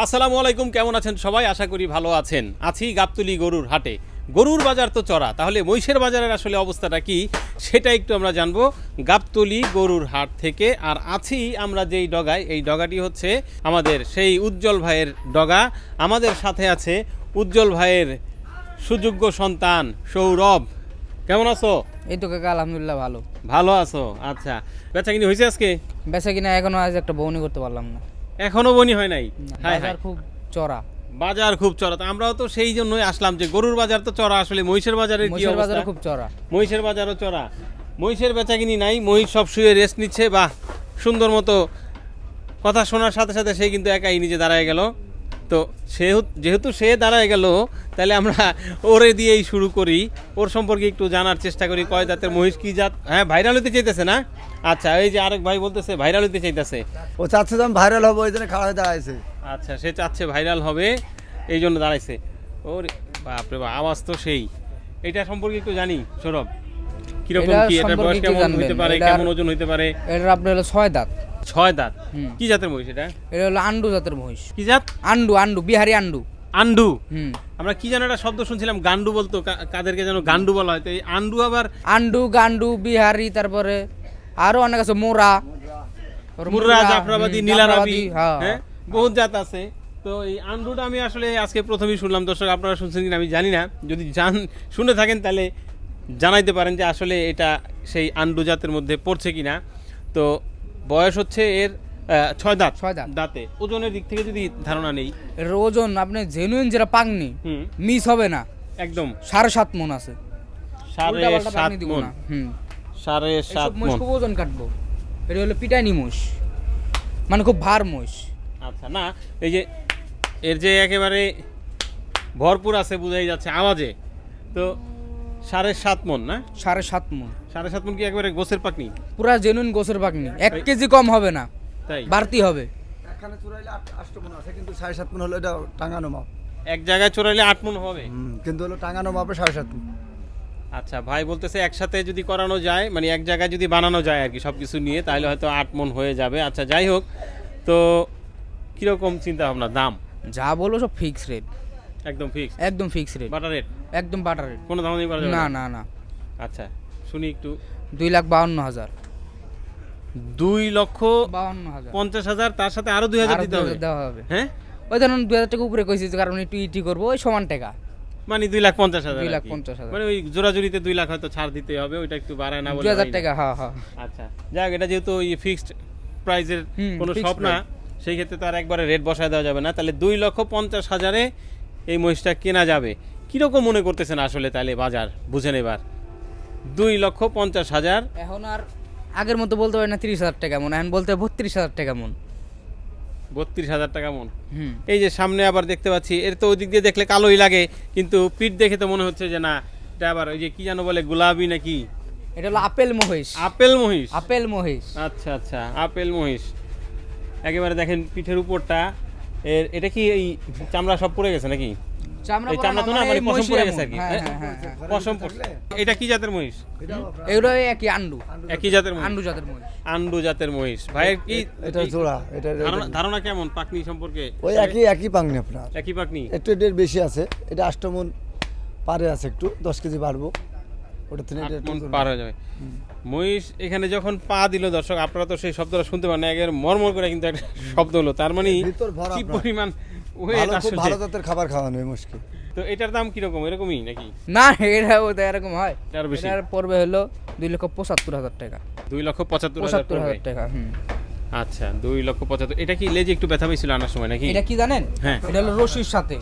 আসসালামু আলাইকুম, কেমন আছেন সবাই? আশা করি ভালো আছেন। আছি গাবতলী গরুর হাটে। গরুর বাজার তো চড়া, তাহলে মহিষের বাজারের আসলে অবস্থাটা কি সেটা একটু আমরা জানবো গাবতলী গরুর হাট থেকে। আর আছি আমরা যেই ডগায়, এই ডগাটি হচ্ছে আমাদের সেই উজ্জ্বল ভাইয়ের ডগা। আমাদের সাথে আছে উজ্জ্বল ভাইয়ের সুযোগ্য সন্তান সৌরভ। কেমন আছো? এই তো কাকা আলহামদুলিল্লাহ ভালো। ভালো আছো? আচ্ছা, বেচা কিনি হয়েছে আজকে? বেচা কিনা এখনো আজ একটা বউনি করতে পারলাম না। এখনো বনি হয় নাই? হায় বাজার হায়, খুব চড়া। বাজার খুব চড়া। তো আমরাও তো সেই জন্যই আসলাম যে গরুর বাজার তো চড়া, আসলে মহিষের বাজারের কি মহিষের বাজার অবস্থা? খুব চড়া। মহিষের বাজারও চড়া। মহিষের বেচাকিনি নাই, মহিষ সব শুয়ে রেস্ট নিচ্ছে। বাহ, সুন্দর মতো কথা শোনার সাথে সাথে সে কিন্তু একাই নিজে দাঁড়ায় গেল। তো যেহেতু সে দাঁড়ায় গেল, তাহলে আমরা ওরে দিয়েই শুরু করি। ওর সম্পর্কে একটু জানার চেষ্টা করি, কয় জাতের মহিষ, কি জাত। হ্যাঁ, ভাইরাল হতে চাইতেছে না? আচ্ছা, এই যে আরেক ভাই বলতেছে ভাইরাল হতে চাইতেছে। ও চাচ্ছে যে আমি ভাইরাল হবো, ওই জন্য খাড়া হয়ে দাঁড়াইছে। আচ্ছা, সে চাচ্ছে ভাইরাল হবে, এই জন্য দাঁড়াইছে। ওর বাপরে বাপ, আওয়াজ তো সেই। এটা সম্পর্কে একটু জানি সৌরভ, কিরকম এটা কি, এটা বয়স সম্পর্কে কি কেমন জানবেন? হইতে পারে, এটা- কেমন ওজন হইতে পারে? এটার আপনার হলো 6 দাঁত। 6 দাঁত। হুম। কি জাতের মহিষ এটা? এটা হলো আন্ডু জাতের মহিষ। কি জাত? Undo Bihari undo. আন্ডু। হুম। আমরা কি যেন একটা শব্দ শুনছিলাম, গান্ডু বলতো, কাদেরকে যেন গান্ডু বলা হয়। তো এই আন্ডু আবার আন্ডু গান্ডু বিহারি, তারপরে আরো অনেক আছে, মোরা, মুর্রা, জাফরাবাদী, নীলারাবি, হ্যাঁ। হ্যাঁ, বহুত জাত আছে। তো এই আন্ডুটা আমি আসলে আজকে প্রথমেই শুনলাম। দর্শক, আপনারা শুনছেন কিনা আমি জানি না, যদি শুনে থাকেন তাহলে জানাইতে পারেন যে আসলে এটা সেই আন্ডু জাতের মধ্যে পড়ছে কিনা। তো বয়স হচ্ছে এর 6 দাঁত। 6 দাঁত। দাঁতে ওজনের দিক থেকে যদি ধারণা নেই, এর ওজন আপনি জেনুইন যেটা পাকনি, হুম, মিস হবে না। একদম 7.5 মণ আছে। 7.5 পাকনি দিব মণ। না। হুম। 7.5 মহিষ মণ। খুব ওজন কাটবো। এটা হলো পিটানি মহিষ, মানে খুব ভার মহিষ। আচ্ছা, না এই যে এর যে একেবারে ভরপুর আছে বোঝাই যাচ্ছে আওয়াজে। তো 7.5 মণ না? 7.5 মণ। 7.5 মণ কি একেবারে গোছের পাকনি? পুরা জেনুইন গোসের পাকনি। 1 কেজি কম হবে না, তাই বাড়তি হবে। এখানে চুরাইলে 8 মণ আছে, কিন্তু 7.5 মণ হলো এটা টাঙানো মাপ। এক জায়গায় চড়াইলে 8 মণ হবে। কিন্তু হলো টাঙানো মাপে 7.5 মণ। আচ্ছা, ভাই বলতেছে একসাথে যদি করানো যায়, মানে এক জায়গায় যদি বানানো যায় আর কি সব কিছু নিয়ে, তাহলে হয়তো 8 মণ হয়ে যাবে। আচ্ছা, যাই হোক, তো কিরকম চিন্তা ভাবনা, দাম? যা বলবো সব ফিক্স রেট, একদম ফিক্স? একদম ফিক্স রেট, বাটার রেট? একদম বাটার রেট। কোনো দাম নেই করা যাবে না না? না না। আচ্ছা, শুনি একটু। 2,52,000। 2,50,000, তার সাথে আরো 2,000 দিতে হবে? দেওয়া হবে। হ্যাঁ, ওই ধরুন 2,000 টাকা উপরে কইছি, যে কারণ একটু ইটি করবো, ওই সমান টাকা। মানে 2,50,000। 2,50,000। মানে ওই জোড়াজুড়িতে 2 লাখ হয়তো ছাড় দিতে হবে, ওইটা একটু বাড়ায় না বলে 2,000 হয় না। টাকা, হ্যাঁ হ্যাঁ। আচ্ছা, যাক, এটা যেহেতু এই ফিক্সড প্রাইজের কোনো fixed শপ না, সেই ক্ষেত্রে তো আর একবারে রেট বসায় দেওয়া যাবে না। তাহলে 2,50,000-এ এই মহিষটা কেনা যাবে। কিরকম মনে করতেছেন আসলে তাহলে বাজার বুঝেন এবার? 2,50,000। এখন আর আগের মতো বলতে পারি না 30,000 টাকা মন, এখন বলতে 32,000 টাকা মন। 32,000 টাকা মন। হুম। এই যে সামনে আবার দেখতে পাচ্ছি, এর তো ওই দিক দিয়ে দেখলে কালোই লাগে, কিন্তু পিঠ দেখে তো মনে হচ্ছে যে না, এটা আবার ওই যে কি যেন বলে, গোলাপি নাকি? এটা হলো আপেল মহিষ। আপেল মহিষ? আপেল মহিষ। আচ্ছা আচ্ছা, আপেল মহিষ। একেবারে দেখেন পিঠের উপরটা, এটা কি এই চামড়া সব পড়ে গেছে নাকি? চামড়া এই পরা চামড়া তো না, মানে মানে এই পশম মহিষের পড়ে এমন। গেছে আর কি। হ্যাঁ, হ্যাঁ? হ্যাঁ, হ্যাঁ, হ্যাঁ। পশম পড়ছে। এটা কি জাতের মহিষ? এগুলো একই আন্ডু। একই জাতের মহিষ? আন্ডু জাতের মহিষ। আন্ডু জাতের মহিষ। ভাইয়ের কি এটা জোড়া, এটা ধারণা কেমন পাকনি সম্পর্কে? ওই একই পাংনি আপনার। একই পাকনি? একটু এটার বেশি আছে, এটা 8 মণ পারে আছে, একটু 10 কেজি বাড়বো ওটা থেকে। 8 মণ পার হয়ে যাবে। মহিষ এখানে যখন পা দিল, দর্শক আপনারা তো সেই শব্দটা শুনতে পান না, একের মরমর করে কিন্তু একটা শব্দ হলো, তার মানে ভিতর ভরা কি আপনার। পরিমাণ ওয়েট ভালো, খুব আসলে। ভালো জাতের খাবার খাওয়ানো এই মুশকিল। তো এটার দাম কিরকম, এরকমই নাকি? না, এটা ওটা এরকম হয়। এটার বেশি? এটার পড়বে হলো 2,75,000 টাকা। 2,75,000 75,000 টাকা। হুম। আচ্ছা, 2,75,000। এটা কি লেজে একটু ব্যথা পেয়েছিল আনার সময় নাকি? এটা কি জানেন? হ্যাঁ। এটা হলো রশির সাথে,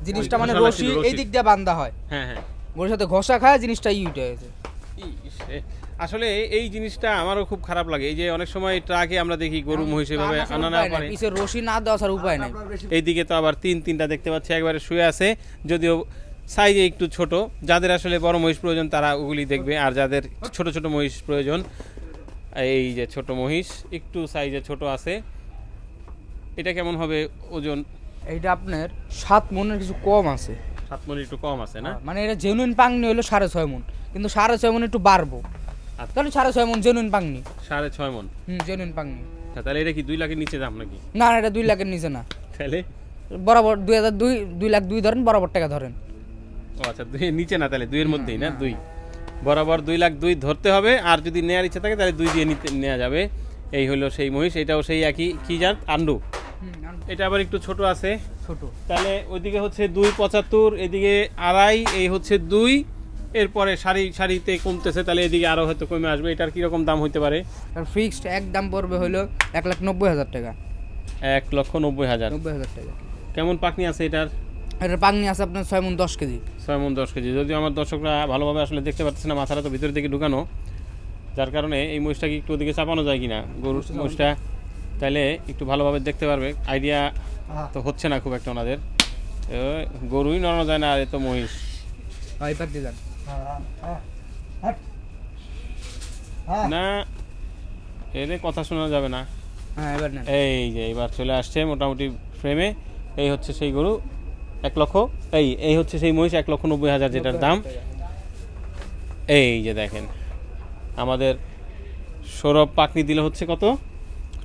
জিনিসটা মানে ঘষা লাগছিল, রশি রশি। এই দিক দিয়ে বান্ধা হয়, হ্যাঁ হ্যাঁ। ওর সাথে ঘষা খায়, জিনিসটা উঠে গেছে। ইস, আসলে এই জিনিসটা আমারও খুব খারাপ লাগে। এই যে অনেক সময় ট্রাকে আমরা দেখি গরু মহিষ এভাবে আনা না পারে। পিছে রশি না দেওয়া ছাড়া উপায় নাই। এইদিকে তো আবার তিনটা দেখতে পাচ্ছি একবারে শুয়ে আছে, যদিও সাইজে একটু ছোট। যাদের আসলে বড় মহিষ প্রয়োজন তারা ওগুলি দেখবে, আর যাদের ছোট ছোট মহিষ প্রয়োজন, এই যে ছোট মহিষ একটু সাইজে ছোট আছে। এটা কেমন হবে ওজন? এইটা আপনার 7 মনের কিছু কম আছে। 7 মণ একটু কম আছে না? মানে এটা জেনুইন পাংনি হলো 6.5 মন, কিন্তু 6.5 মন একটু বাড়বো। আচ্ছা। তাহলে 6.5 মন জেনুইন পাংনি। 6.5 মণ। জেনুইন পাংনি। তাহলে এটা কি 2 লাখের নিচে দাম নাকি? না, এটা 2 লাখের নিচে না। তাহলে বরাবর 2002 2,02,000 ধরেন, বরাবর টাকা ধরেন। ও আচ্ছা, দুইয়ের নিচে না, তাহলে দুইয়ের মধ্যেই না, দুই বরাবর 2,02,000 ধরতে হবে। আর যদি নেওয়ার ইচ্ছা থাকে তাহলে 2 দিয়ে নেওয়া যাবে। এই হলো সেই মহিষ, এটাও সেই একই কি জাত, আন্ডু। এটা আবার একটু ছোট আছে, ছোট। তাহলে ওইদিকে হচ্ছে 2.75, এদিকে 2.5, এই হচ্ছে 2, এরপরে সারিতে কমতেছে, তাহলে এদিকে আরও হয়তো কমে আসবে। এটার কীরকম দাম হইতে পারে? আর ফিক্সড এক দাম পড়বে হলো 1,90,000 টাকা। 1,90,000। 90,000 টাকা। কেমন পাকনি আছে এটার? এটার পাগনি আছে আপনার 6 মণ 10 কেজি। 6 মণ 10 কেজি। যদিও আমার দর্শকরা ভালোভাবে আসলে দেখতে পাচ্ছে না, মাথাটা তো ভিতরের দিকে ঢুকানো, যার কারণে এই মহিষটাকে একটু ওদিকে চাপানো যায় কিনা গরুর মহিষটা, তাহলে একটু ভালোভাবে দেখতে পারবে। আইডিয়া তো হচ্ছে না খুব একটা ওনাদের, গরুই নড়ানো যায় না, আর এ তো মহিষ। হয় পার দিয়ে যান। না, এর কথা শোনা যাবে না। হ্যাঁ, এবার নেন। এই যে এবার চলে আসছে মোটামুটি ফ্রেমে। এই হচ্ছে সেই গরু 1 লক্ষ, এই হচ্ছে সেই মহিষ 1,90,000 যেটার দাম। এই যে দেখেন আমাদের সৌরভ পাকনি দিলে হচ্ছে কত?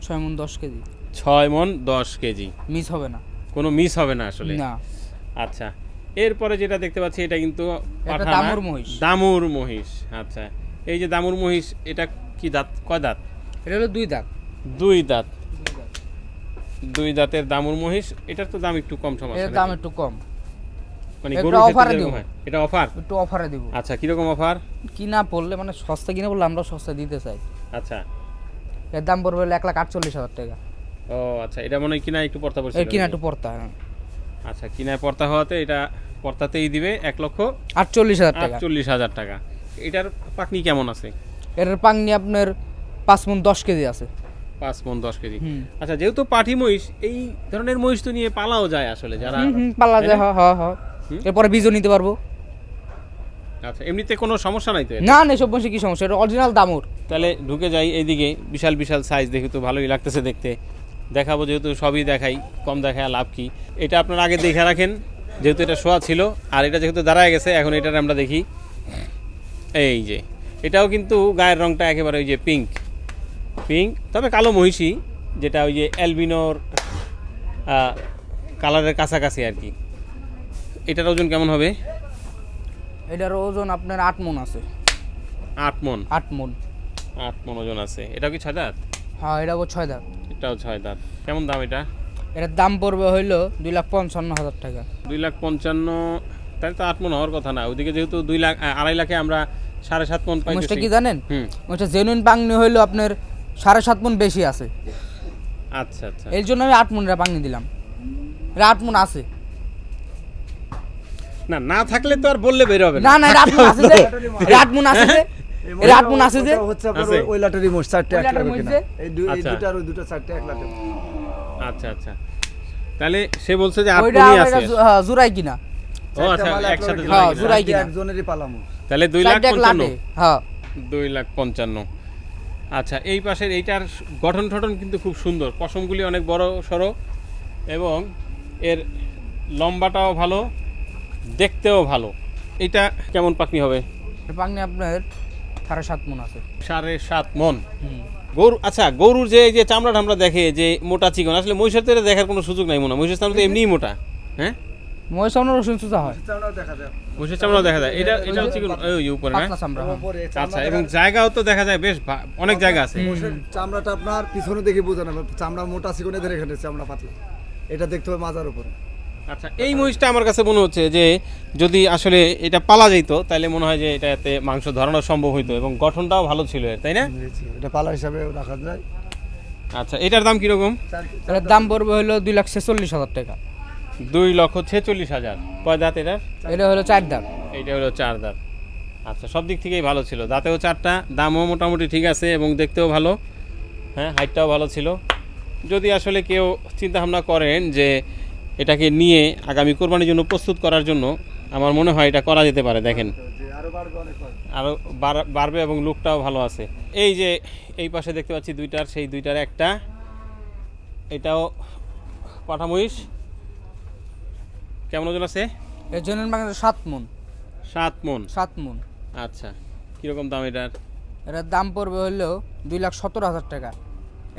6 মণ 10 কেজি। 6 মণ 10 কেজি। মিস হবে না, কোনো মিস হবে না আসলে। না। আচ্ছা, এরপরে যেটা দেখতে পাচ্ছি এটা কিন্তু এটা পাঠা না, দামুর মহিষ। দামুর মহিষ। আচ্ছা, এই যে দামুর মহিষ, এটা কি দাঁত, কয় দাঁত? এটা হলো 2 দাঁত। 2 দাঁত। 2 দাঁতের দামুর মহিষ। এটার তো দাম একটু কম সমস্যা, এর দাম একটু কম, মানে একটা গরুর ক্ষেত্রে অফারে যেরকম দিব। হয়। এটা অফার? একটু অফারে দিব। আচ্ছা, কিরকম অফার? কিনা পড়লে মানে সস্তা কিনা বললে আমরা সস্তা দিতে চাই। আচ্ছা, এর দাম পড়বে হলো 1,48,000 টাকা। ও আচ্ছা, এটা মনে হয় কিনা একটু পড়তা পড়ছে। এর কিনা একটু পড়তা। আচ্ছা, কিনায় পড়তা হওয়াতে এটা পড়তাতেই দিবে 1,48,000 টাকা। 1,48,000 টাকা। এটার পাকনি কেমন আছে? এর পাগনি আপনার 5 মণ 10 কেজি আছে। 5 মণ 10 কেজি। হুম। আচ্ছা, যেহেতু পাঠি মহিষ, এই ধরনের মহিষ তো নিয়ে পালাও যায় আসলে যারা। পাল্লা যায়, হ্যাঁ। এরপরে বীজও নিতে পারবো। আচ্ছা, এমনিতে কোনো সমস্যা নাই তো এর? না, এসব বসে কি সমস্যা, এটা অরিজিনাল দামুর। তাহলে ঢুকে যাই এইদিকে। বিশাল বিশাল সাইজ, দেখে তো ভালোই লাগতেছে দেখতে। দেখাবো, যেহেতু সবই দেখাই, কম দেখায় লাভ কি। এটা আপনারা আগে দেখে রাখেন, যেহেতু এটা শোয়া ছিল, আর এটা যেহেতু দাঁড়ায় গেছে, এখন এটার আমরা দেখি। এই যে এটাও কিন্তু গায়ের রংটা একেবারে ওই যে পিঙ্ক, তবে কালো মহিষী, যেটা ওই যে অ্যালবিনোর কালারের কাছাকাছি আর কি। এটার ওজন কেমন হবে? এটার ওজন আপনার 8 মণ আছে। 8 মণ। 8 মণ। 8 মণ ওজন আছে। এটাও কি 6 দাঁত? হ্যাঁ, এটা 6 দাঁত। এটাও 6 দাঁত। কেমন দাম এটা? এটার দাম পড়বে হইলো 2,55,000 টাকা। 2,55,000, তাহলে তো 8 মণ হওয়ার কথা না। ওইদিকে যেহেতু 2,00,000 2,50,000 আমরা 7.5 মণ মহিষটা পাইতেছি। কি জানেন? হুম। মহিষটা জেনুইন পাগনি হইলো আপনার 7.5 মণ বেশি আছে। আচ্ছা আচ্ছা, এর জন্য আমি 8 মণের পাগনি দিলাম। এটা 8 মণ আছে। না থাকলে তো আর বললে বের হবে না, এটা 8 মণ আছে যে। এটা 8 মণ আছে যে। এটা 8 মণ আছে যে। ওটা হচ্ছে আপনার আছে? ওই লাটারি মোষ 4টে ওই 1 লাটারি লাখ মোষ কিনা। যে? এই আচ্ছা। দুটার ওই দুটো 4টে 1 লাখ। আচ্ছা, তাহলে সে বলছে যে 8 ওইটা মণই এটা আছে। জুরাই কিনা। ও আচ্ছা, একসাথে হ্যাঁ, জোড়া জোড়াই কিনা। কিনা। একজনেরই পালা মোষ। তাহলে 4 লাটে। 2,55,000। হ্যাঁ। 2,55,000। আচ্ছা, এই পাশের এইটার গঠন কিন্তু খুব সুন্দর, পশমগুলি অনেক বড় সড়ো, এবং এর লম্বাটাও ভালো, দেখতেও ভালো। এটা কেমন পাকনি হবে? এটা পাগনি আপনার 7.5 মণ আছে। 7.5 মণ। গরু, আচ্ছা, গরুর যে এই যে চামড়া ঠামড়া দেখে যে মোটা চিকন, আসলে মহিষের তো এটা দেখার কোনো সুযোগ নাই মনে হয়। মহিষের চামড়া তো এমনিই মোটা। হ্যাঁ, মহিষ আপনার রসুন চুচা হয়। চামড়াও দেখা যায়। মহিষের চামড়াও দেখা যায়। এটাও চিকন, ওই উপরে। হ্যাঁ, পাতলা চামড়া। হ্যাঁ। উপরে আচ্ছা, চামড়া এবং দেখা- জায়গাও তো দেখা যায় বেশ, অনেক জায়গা আছে। মোষের চামড়াটা আপনার পিছনে দেখে বোঝা না, চামড়া মোটা চিকনে ধরে এখানে চামড়া পাতলা। এটা দেখতে হবে মাজার উপরে। আচ্ছা, এই মহিষটা আমার কাছে মনে হচ্ছে যে যদি আসলে এটা পালা যেত, তাহলে মনে হয় যে এটাতে মাংস ধরানো সম্ভব হইতো, এবং গঠনটাও ভালো ছিল এর, তাই না? এটা পালা হিসাবে রাখা যায়। আচ্ছা, এটার দাম কিরকম? এটার দাম পড়বে হলো 2,46,000 টাকা। 2,46,000। কয় দাঁত এটার? এটা হলো 4 দাঁত। এইটা হলো 4 দাঁত। আচ্ছা, সব দিক থেকেই ভালো ছিল, দাঁতেও 4টা, দামও মোটামুটি ঠিক আছে, এবং দেখতেও ভালো। হ্যাঁ, হাইটটাও ভালো ছিল। যদি আসলে কেউ চিন্তা ভাবনা করেন যে এটাকে নিয়ে আগামী কোরবানির জন্য প্রস্তুত করার জন্য, আমার মনে হয় এটা করা যেতে পারে। দেখেন আরো বাড়বে অনেক। আরও বাড়বে, এবং লুকটাও ভালো আছে। এই যে এই পাশে দেখতে পাচ্ছি দুইটার, সেই দুইটার একটা, এটাও পাঠা মহিষ। কেমন ওজন আছে? এর জন্য পাগনি 7 মণ। 7 মণ। 7 মণ। আচ্ছা, কীরকম দাম এটার? এটার দাম পড়বে হলো 2,17,000 টাকা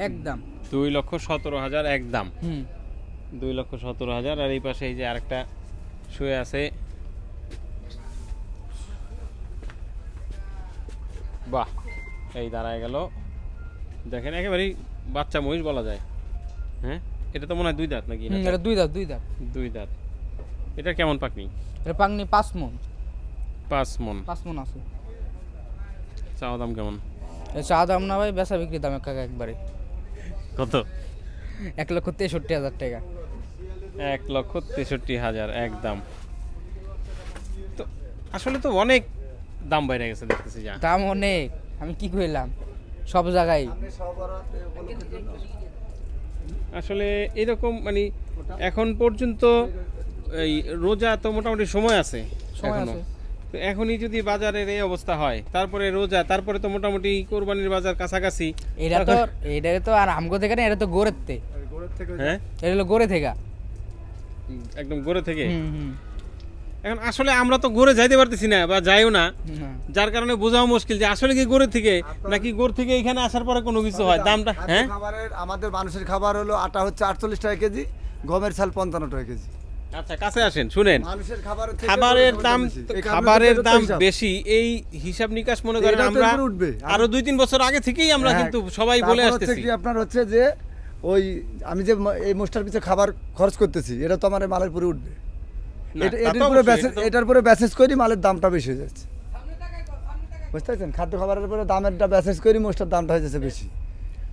একদম। 2,17,000 একদম। 2,17,000। আর এই পাশে এই যে আরেকটা শুয়ে আছে, বাহ, এই দাঁড়ায় গেল। দেখেন একেবারেই বাচ্চা মহিষ বলা যায়। হ্যাঁ, এটা তো মনে হয় 2 দাঁত নাকি? না, এটা 2 দাঁত 2 দাঁত। 2 দাঁত। এটা কেমন পাকনি? এটা পাকনি 5 মণ। 5 মণ। 5 মণ আছে। চাওয়া দাম কেমন? এই চা দাম না ভাই, বেচা বিক্রি দাম কাকা একবারে কত? 1,63,000 টাকা। 1,63,000 একদম। তো আসলে তো অনেক দাম বাইরে গেছে দেখতেছি। যা দাম অনেক, আমি কি কইলাম, সব জায়গায় আসলে এরকম মানে এখন পর্যন্ত এই রোজা তো মোটামুটি সময় আছে সময় এখনো। আছে। তো এখনই যদি বাজারের এই অবস্থা হয়, তারপরে রোজা, তারপরে তো মোটামুটি কোরবানির বাজার কাছাকাছি। এটা তো আর আমগো থেকে না, এটা তো গোরের তে। হ্যাঁ, এটা হলো গোরে থেকে। একদম গোরে থেকে। হুম। এখন আসলে আমরা তো গোরে যাইতে পারতেছি না বা যাইও না, যার কারণে বোঝাও মুশকিল যে আসলে কি গোরে থেকে নাকি গোর থেকে এখানে আসার পরে কোনো কিছু হয় দামটা। হ্যাঁ, খাবারের আমাদের মানুষের খাবার হলো আটা হচ্ছে 48 টাকা কেজি, গমের চাল 55 টাকা কেজি। আচ্ছা কাছে আসেন শুনেন। মানুষের খাবারের দাম, খাবারের দাম বেশি, এই হিসাব নিকাশ মনে করেন আমরা আরো 2-3 বছর আগে থেকেই আমরা কিন্তু সবাই বলে আসতেছি। আপনার হচ্ছে যে ওই আমি যে এই মোস্টার পিছে খাবার খরচ করতেছি, এটা তো আমার মালের পুরে উঠবে। না, তা তো এটার পরে অবশ্যই, এটা তো- এটার পরে ব্যাসেজ করি, মালের দামটা বেশি হয়ে যাচ্ছে। বুঝতে পারছেন, খাদ্য খাবারের পরে দামেরটা ব্যাসেজ করি, মোস্টার দামটা হয়ে যাচ্ছে বেশি।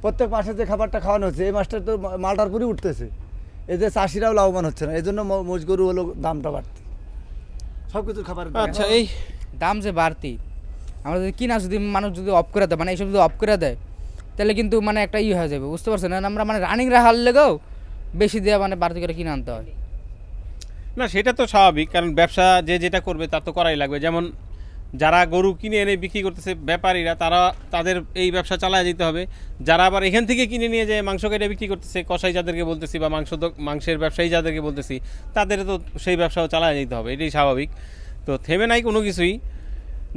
প্রত্যেক মাসে যে খাবারটা খাওয়ানো হচ্ছে, এই মাসটা তো মালটার পুরে উঠতেছে, এই যে চাষিরাও লাভবান হচ্ছে না, এই জন্য মোষ গরু হলো দামটা বাড়তি সব কিছুর খাবারের দাম। আচ্ছা, এই দাম যে বাড়তি, আমরা যদি কিনা যদি মানুষ যদি অফ করে দেয়, মানে এইসব যদি অফ করে দেয়, তাহলে কিন্তু মানে একটা হয়ে যাবে, বুঝতে পারছেন? আর আমরা মানে রানিং রাহার লেগেও বেশি দেওয়া মানে বাড়তি করে কিনে আনতে হয়। না, সেটা তো স্বাভাবিক, কারণ ব্যবসা যে যেটা করবে তার তো করাই লাগবে। যেমন যারা গরু কিনে এনে বিক্রি করতেছে ব্যাপারীরা, তাদের এই ব্যবসা চালায় যেতে হবে। যারা আবার এখান থেকে কিনে নিয়ে যায় মাংস কেটে বিক্রি করতেছে, কসাই যাদেরকে বলতেছি বা মাংসের ব্যবসায়ী যাদেরকে বলতেছি, তাদের তো সেই ব্যবসাও চালায় যেতে হবে, এটাই স্বাভাবিক। তো থেমে নাই কোনো কিছুই।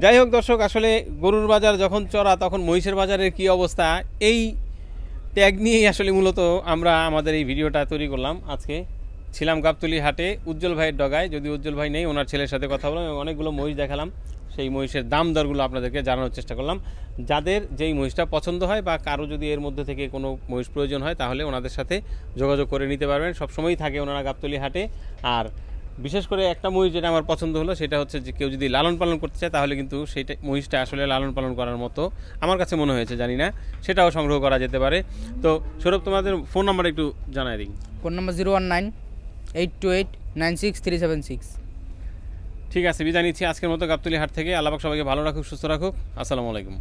যাই হোক দর্শক, আসলে গরুর বাজার যখন চড়া তখন মহিষের বাজারের কি অবস্থা, এই ট্যাগ নিয়েই আসলে মূলত আমরা আমাদের এই ভিডিওটা তৈরি করলাম। আজকে ছিলাম গাবতলী হাটে উজ্জ্বল ভাইয়ের ডগায়, যদি উজ্জ্বল ভাই নেই, ওনার ছেলের সাথে কথা বললাম এবং অনেকগুলো মহিষ দেখালাম। সেই মহিষের দাম দরগুলো আপনাদেরকে জানানোর চেষ্টা করলাম। যাদের যেই মহিষটা পছন্দ হয় বা কারো যদি এর মধ্যে থেকে কোনো মহিষ প্রয়োজন হয়, তাহলে ওনাদের সাথে যোগাযোগ করে নিতে পারবেন। সবসময়ই থাকে ওনারা গাবতলী হাটে। আর বিশেষ করে একটা মহিষ যেটা আমার পছন্দ হলো, সেটা হচ্ছে যে কেউ যদি লালন পালন করতে চায়, তাহলে কিন্তু সেইটা মহিষটা আসলে লালন পালন করার মতো আমার কাছে মনে হয়েছে, জানি না, সেটাও সংগ্রহ করা যেতে পারে। তো সৌরভ, তোমাদের ফোন নাম্বার একটু জানাই দিই। Phone number 019-828-96376। ঠিক আছে, বিদায় নিচ্ছি আজকের মতো গাবতলী হাট থেকে। আল্লাহ পাক সবাইকে ভালো রাখুক, সুস্থ রাখুক। আসসালামু আলাইকুম।